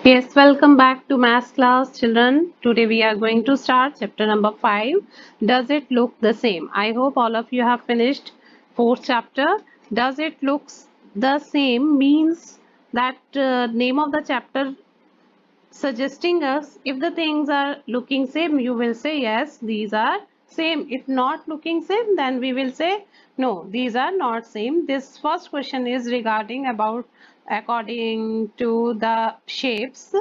Yes, welcome back to math class, children. Today we are going to start chapter number 5. Does it look the same? I hope all of you have finished fourth chapter. Does it looks the same means that name of the chapter suggesting us if the things are looking same, you will say yes, these are same. If not looking same, then we will say no, these are not same. This first question is regarding about according to the shapes.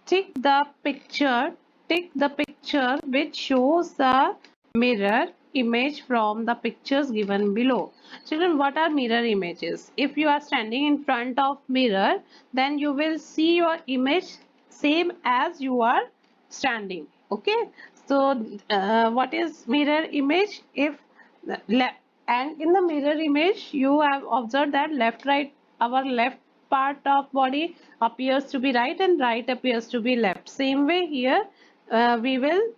Tick the picture, tick the picture which shows the mirror image from the pictures given below. Children, what are mirror images? If you are standing in front of mirror, then you will see your image same as you are standing. Okay, so what is mirror image? If left, and in the mirror image you have observed that left right, our left part of body appears to be right and right appears to be left. Same way here, we will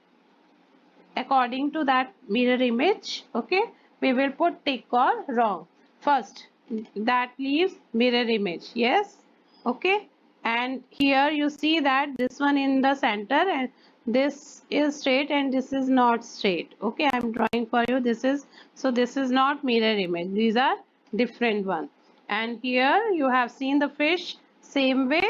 according to that mirror image, okay, we will put tick or wrong. First, that leaves mirror image, yes, okay. And here you see that this one in the center and this is straight and this is not straight. Okay, I'm drawing for you. This is, so this is not mirror image, these are different one. And here you have seen the fish same way.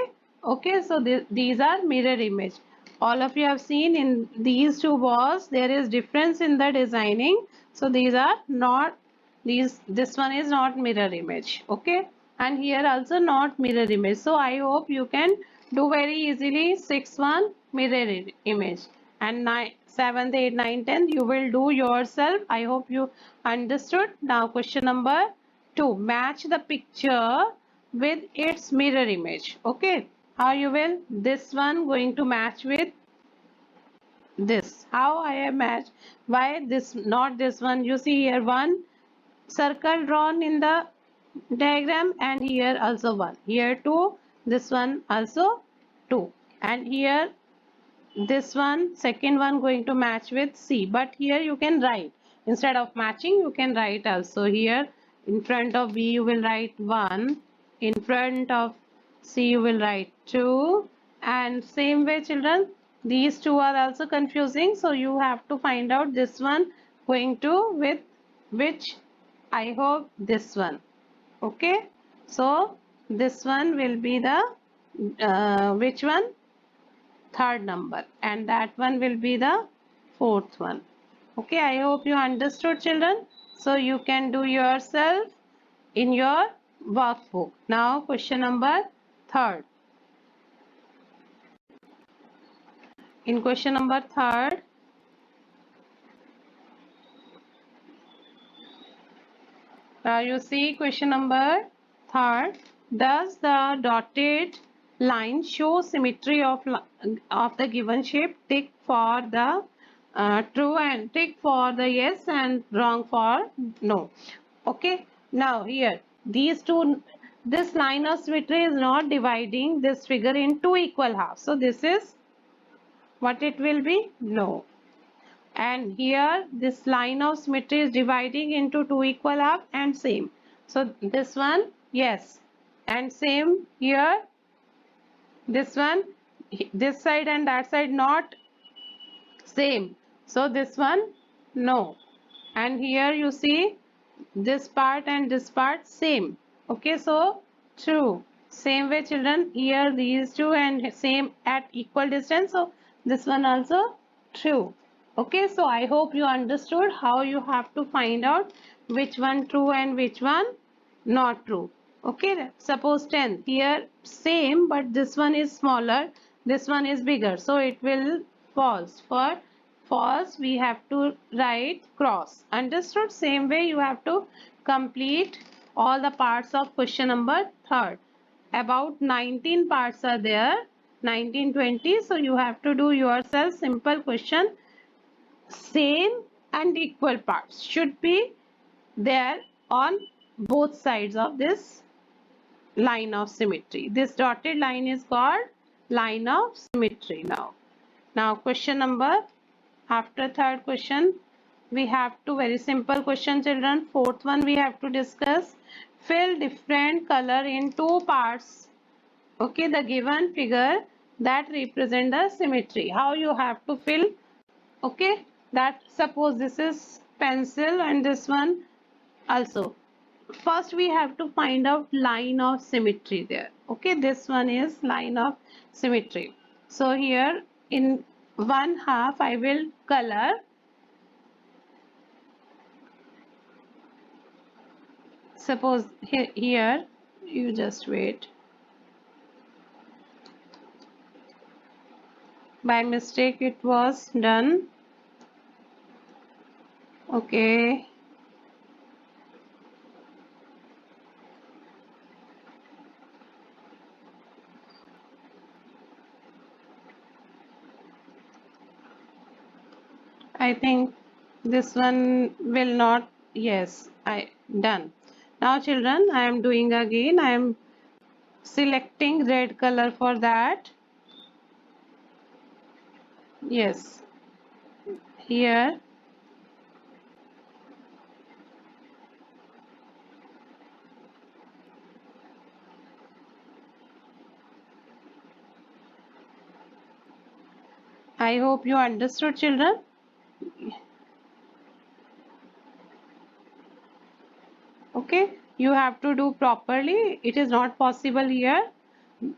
Okay, so these are mirror image. All of you have seen in these two balls there is difference in the designing, so these are not, this one is not mirror image. Okay, and here also not mirror image. So I hope you can do very easily 6 1 mirror image, and 9 7th 8 9 10 you will do yourself. I hope you understood. Now question number 2, match the picture with its mirror image. Okay, how you will, this one going to match with this. How I have matched? Why this not this one? You see here one circle drawn in the diagram and here also one. Here two, this one also two, and here this one second one going to match with C. But here you can write, instead of matching you can write also. Here in front of B you will write 1, in front of C you will write 2, and same way children, these two are also confusing, so you have to find out this one going to with which. I hope this one. Okay, so this one will be the which one, third number, and that one will be the fourth one. Okay, I hope you understood children, so you can do yourself in your workbook. Now question number third. In question number third, you see question number third, does the dotted line show symmetry of the given shape? Tick for the true and tick for the yes and wrong for no. Okay, now here these two, this line of symmetry is not dividing this figure in two equal halves, so this is what it will be, no. And here this line of symmetry is dividing into two equal half and same, so this one yes, and same here, this one, this side and that side not same, so this one no. And here you see this part and this part same. Okay, so true. Same way children, here these two and same at equal distance, so this one also true. Okay, so I hope you understood how you have to find out which one true and which one not true. Okay, suppose 10, here same but this one is smaller, this one is bigger, so it will false. For false we have to write cross. Understood? Same way you have to complete all the parts of question number third. About 19 parts are there, 19 20, so you have to do yourself simple question. Same and equal parts should be there on both sides of this line of symmetry. This dotted line is called line of symmetry. Now question number, after third question we have two very simple question children. Fourth one we have to discuss. Fill different color in two parts. Okay, the given figure that represent the symmetry. How you have to fill? Okay, that suppose this is pencil and this one also. First we have to find out line of symmetry there. Okay, this one is line of symmetry. So here in one half I will color. Suppose here you just wait. By mistake it was done. Okay. I think this one will not. Yes, I done. Now children, I am doing again. I am selecting red color for that. Yes, here I hope you understood children. Okay, you have to do properly. It is not possible here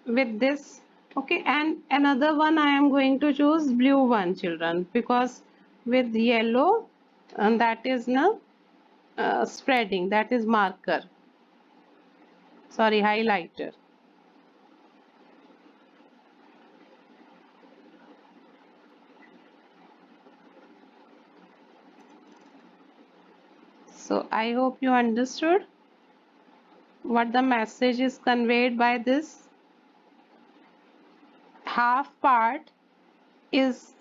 with this. Okay, and another one I am going to choose blue one children, because with yellow that is no spreading, that is marker, sorry, highlighter. So I hope you understood what the message is conveyed by this. Half part is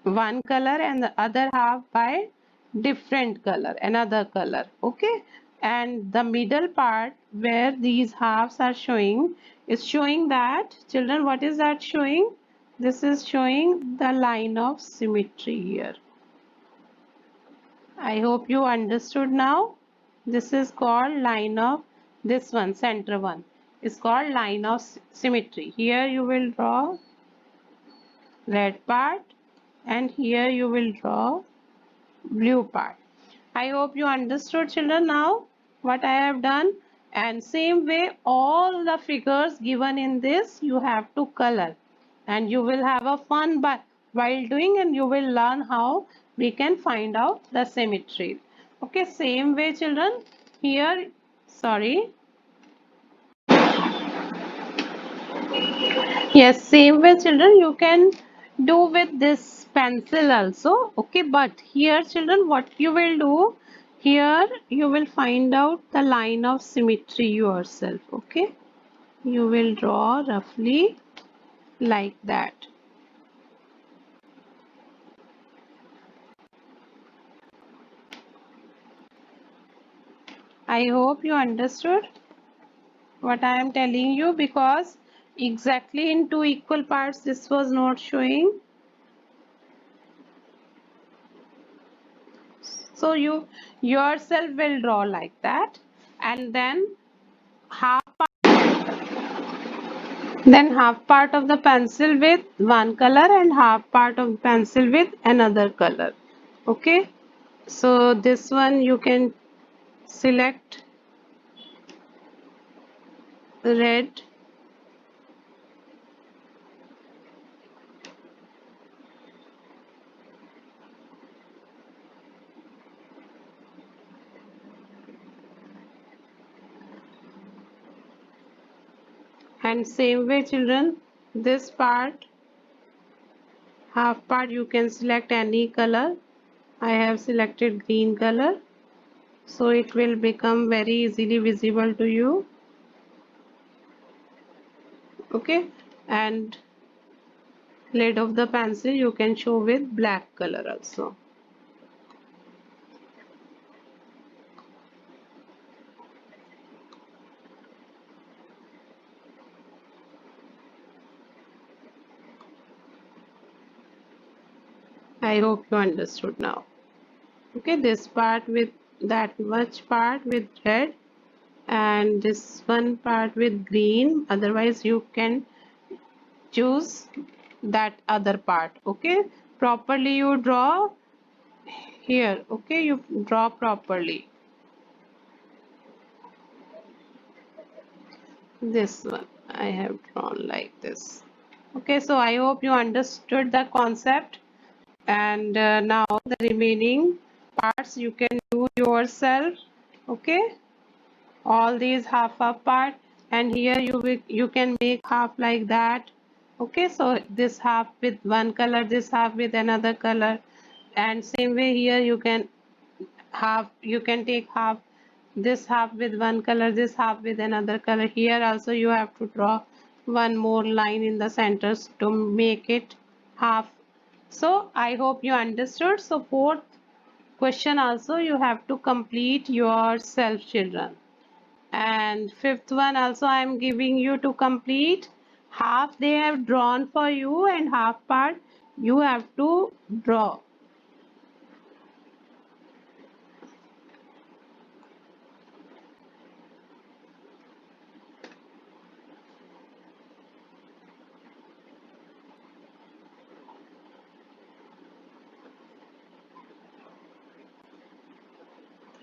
one color and the other half by different color, another color. Okay, and the middle part where these halves are showing is showing that children, what is that showing? This is showing the line of symmetry here. I hope you understood now. This is called line of, this one center one is called line of symmetry. Here you will draw red part and here you will draw blue part. I hope you understood children now what I have done, and same way all the figures given in this you have to color, and you will have a fun while doing, and you will learn how we can find out the symmetry. Okay, same way children here, sorry, yes, same way children you can do with this pencil also. Okay, but here children what you will do, here you will find out the line of symmetry yourself. Okay, you will draw roughly like that. I hope you understood what I am telling you, because exactly in two equal parts this was not showing. So you yourself will draw like that, and half half part of the pencil with one color and half part of pencil with another color. Okay, so this one you can select red, and same way children, this part, half part you can select any color. I have selected green color, so it will become very easily visible to you. Okay, and lid of the pencil you can show with black color also. I hope you understood now. Okay, this part with that much part with red and this one part with green. Otherwise you can choose that other part. Okay, properly you draw here. Okay, you draw properly. This one I have drawn like this. Okay, so I hope you understood the concept, and now the remaining parts you can do yourself. Okay, all these half up part, and here you can make half like that. Okay, so this half with one color, this half with another color, and same way here you can take half, this half with one color, this half with another color. Here also you have to draw one more line in the centers to make it half. So I hope you understood. So fourth question also you have to complete yourself, children. And fifth one also I am giving you to complete. Half they have drawn for you and half part you have to draw.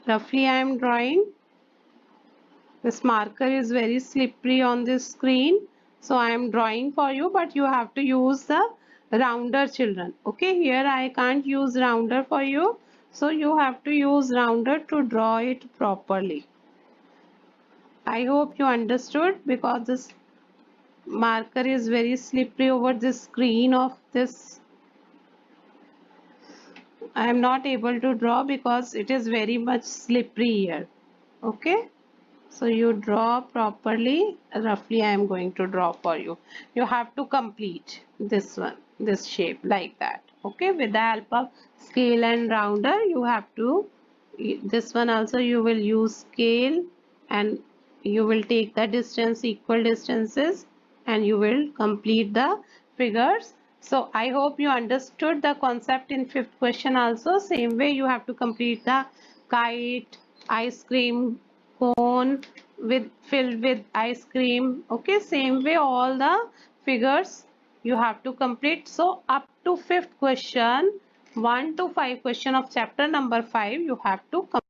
Roughly I am drawing. This marker is very slippery on this screen, so I am drawing for you, but you have to use the rounder, children. Okay, here I can't use rounder for you, so you have to use rounder to draw it properly. I hope you understood, because this marker is very slippery over the screen of this. I am not able to draw because it is very much slippery here. Okay, so you draw properly. Roughly I am going to draw for you. You have to complete this one, this shape like that. Okay, with the help of scale and rounder you have to, this one also you will use scale, and you will take the distance, equal distances, and you will complete the figures. So I hope you understood the concept in fifth question also. Same way you have to complete the kite, ice cream cone with filled with ice cream. Okay, same way all the figures you have to complete. So up to fifth question, 1 to 5 question of chapter number 5 you have to complete.